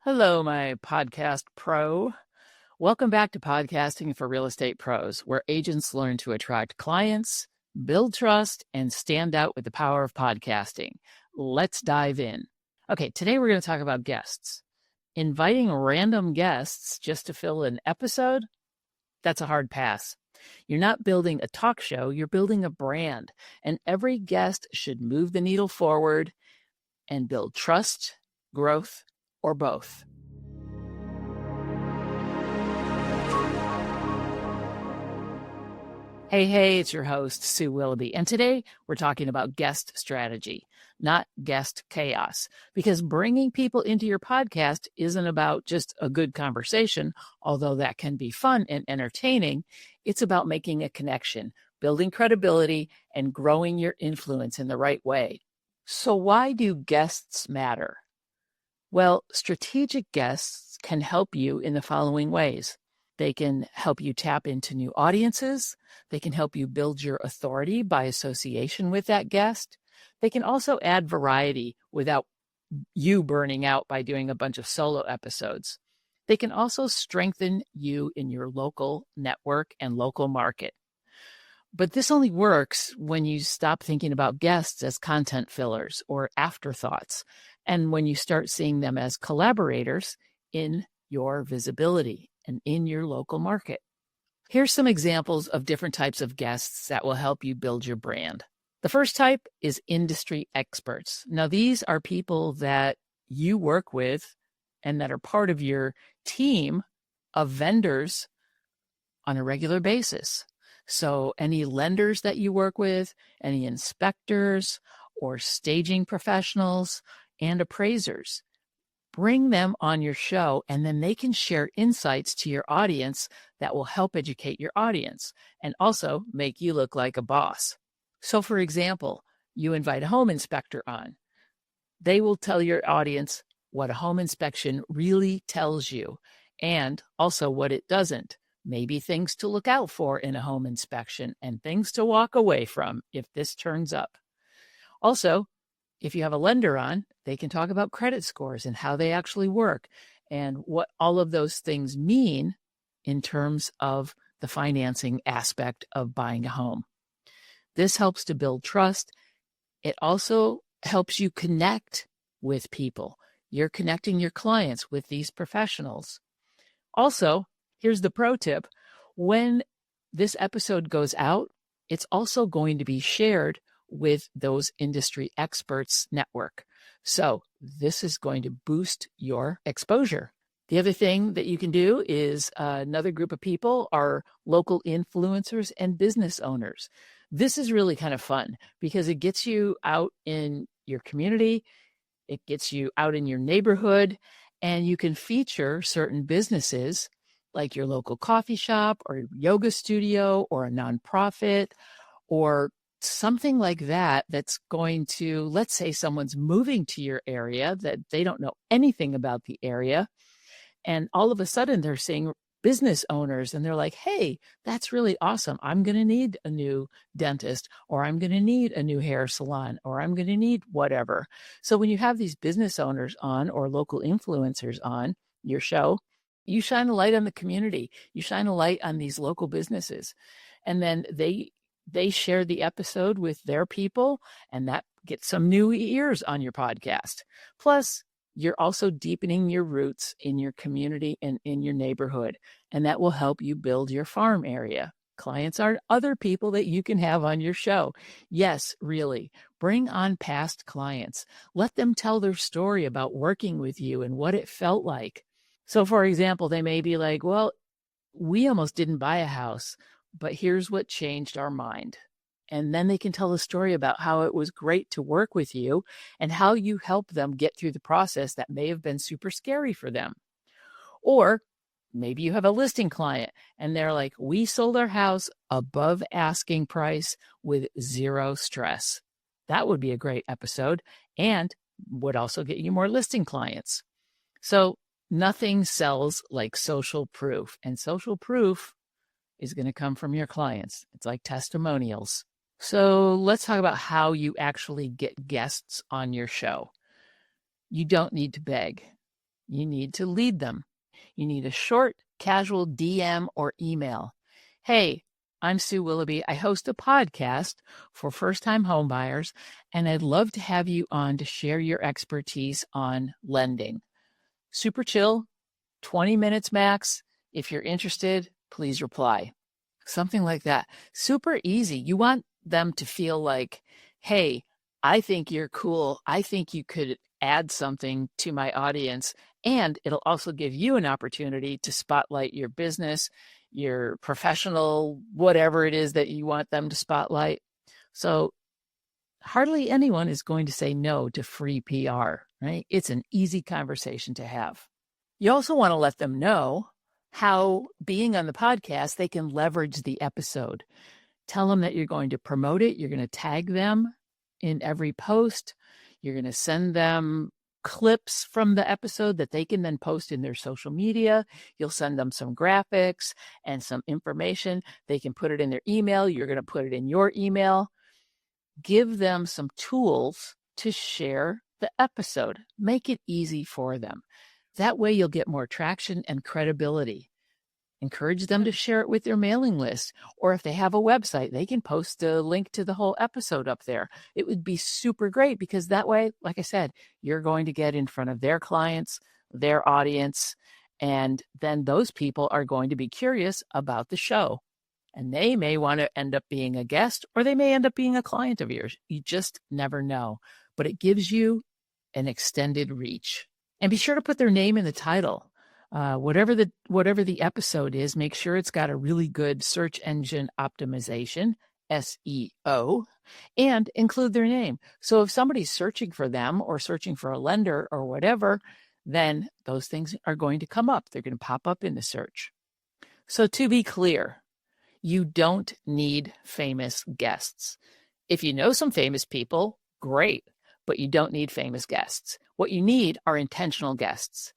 Hello, my podcast pro. Welcome back to Podcasting for Real Estate Pros, where agents learn to attract clients, build trust, and stand out with the power of podcasting. Let's dive in. Okay, today we're going to talk about guests. Inviting random guests just to fill an episode, that's a hard pass. You're not building a talk show, you're building a brand, and every guest should move the needle forward and build trust, growth, or both. Hey, it's your host, Sue Willoughby, and today we're talking about guest strategy, not guest chaos, because bringing people into your podcast isn't about just a good conversation, although that can be fun and entertaining. It's about making a connection, building credibility, and growing your influence in the right way. So why do guests matter? Well, strategic guests can help you in the following ways. They can help you tap into new audiences. They can help you build your authority by association with that guest. They can also add variety without you burning out by doing a bunch of solo episodes. They can also strengthen you in your local network and local market. But this only works when you stop thinking about guests as content fillers or afterthoughts, and when you start seeing them as collaborators in your visibility and in your local market. Here's some examples of different types of guests that will help you build your brand. The first type is industry experts. Now, these are people that you work with and that are part of your team of vendors on a regular basis. So any lenders that you work with, any inspectors or staging professionals and appraisers, bring them on your show, and then they can share insights to your audience that will help educate your audience and also make you look like a boss. So for example, you invite a home inspector on. They will tell your audience what a home inspection really tells you and also what it doesn't. Maybe things to look out for in a home inspection and things to walk away from if this turns up. Also, if you have a lender on, they can talk about credit scores and how they actually work and what all of those things mean in terms of the financing aspect of buying a home. This helps to build trust. It also helps you connect with people. You're connecting your clients with these professionals. Also, here's the pro tip. When this episode goes out, it's also going to be shared with those industry experts network. So this is going to boost your exposure. The other thing that you can do is another group of people are local influencers and business owners. This is really kind of fun because it gets you out in your community. It gets you out in your neighborhood, and you can feature certain businesses like your local coffee shop or yoga studio or a nonprofit or something like that that's going to, let's say someone's moving to your area that they don't know anything about the area. And all of a sudden they're seeing business owners and they're like, hey, that's really awesome. I'm going to need a new dentist, or I'm going to need a new hair salon, or I'm going to need whatever. So when you have these business owners on or local influencers on your show, you shine a light on the community. You shine a light on these local businesses. And then they share the episode with their people, and that gets some new ears on your podcast. Plus, you're also deepening your roots in your community and in your neighborhood, and that will help you build your farm area. Clients are other people that you can have on your show. Yes, really. Bring on past clients. Let them tell their story about working with you and what it felt like. So, for example, they may be like, well, we almost didn't buy a house, but here's what changed our mind. And then they can tell a story about how it was great to work with you and how you helped them get through the process that may have been super scary for them. Or maybe you have a listing client and they're like, we sold our house above asking price with zero stress. That would be a great episode and would also get you more listing clients. So nothing sells like social proof, and social proof is going to come from your clients. It's like testimonials. So let's talk about how you actually get guests on your show. You don't need to beg. You need to lead them. You need a short, casual DM or email. Hey, I'm Sue Willoughby. I host a podcast for first-time homebuyers, and I'd love to have you on to share your expertise on lending. Super chill, 20 minutes max. If you're interested, please reply. Something like that. Super easy. You want them to feel like, hey, I think you're cool. I think you could add something to my audience. And it'll also give you an opportunity to spotlight your business, your professional, whatever it is that you want them to spotlight. So hardly anyone is going to say no to free PR, right? It's an easy conversation to have. You also want to let them know how being on the podcast, they can leverage the episode. Tell them that you're going to promote it. You're going to tag them in every post. You're going to send them clips from the episode that they can then post in their social media. You'll send them some graphics and some information. They can put it in their email. You're going to put it in your email. Give them some tools to share the episode. Make it easy for them. That way you'll get more traction and credibility. Encourage them to share it with their mailing list. Or if they have a website, they can post a link to the whole episode up there. It would be super great because that way, like I said, you're going to get in front of their clients, their audience, and then those people are going to be curious about the show. And they may want to end up being a guest, or they may end up being a client of yours. You just never know. But it gives you an extended reach. And be sure to put their name in the title. Whatever the episode is, make sure it's got a really good search engine optimization, SEO, and include their name. So if somebody's searching for them or searching for a lender or whatever, then those things are going to come up. They're going to pop up in the search. So to be clear, you don't need famous guests. If you know some famous people, great, but you don't need famous guests. What you need are intentional guests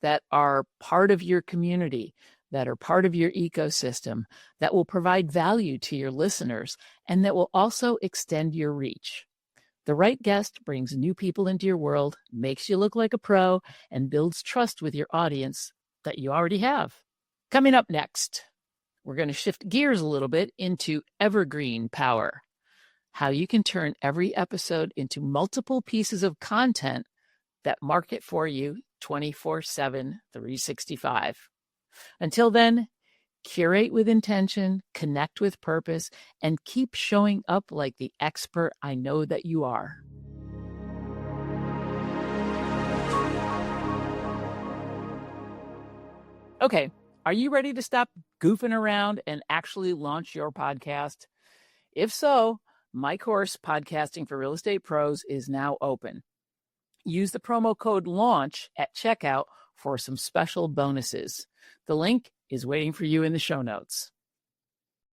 that are part of your community, that are part of your ecosystem, that will provide value to your listeners, and that will also extend your reach. The right guest brings new people into your world, makes you look like a pro, and builds trust with your audience that you already have. Coming up next, we're going to shift gears a little bit into evergreen power. How you can turn every episode into multiple pieces of content that market for you 24/7, 365. Until then, curate with intention, connect with purpose, and keep showing up like the expert I know that you are. Okay, are you ready to stop goofing around and actually launch your podcast? If so, my course, Podcasting for Real Estate Pros, is now open. Use the promo code LAUNCH at checkout for some special bonuses. The link is waiting for you in the show notes.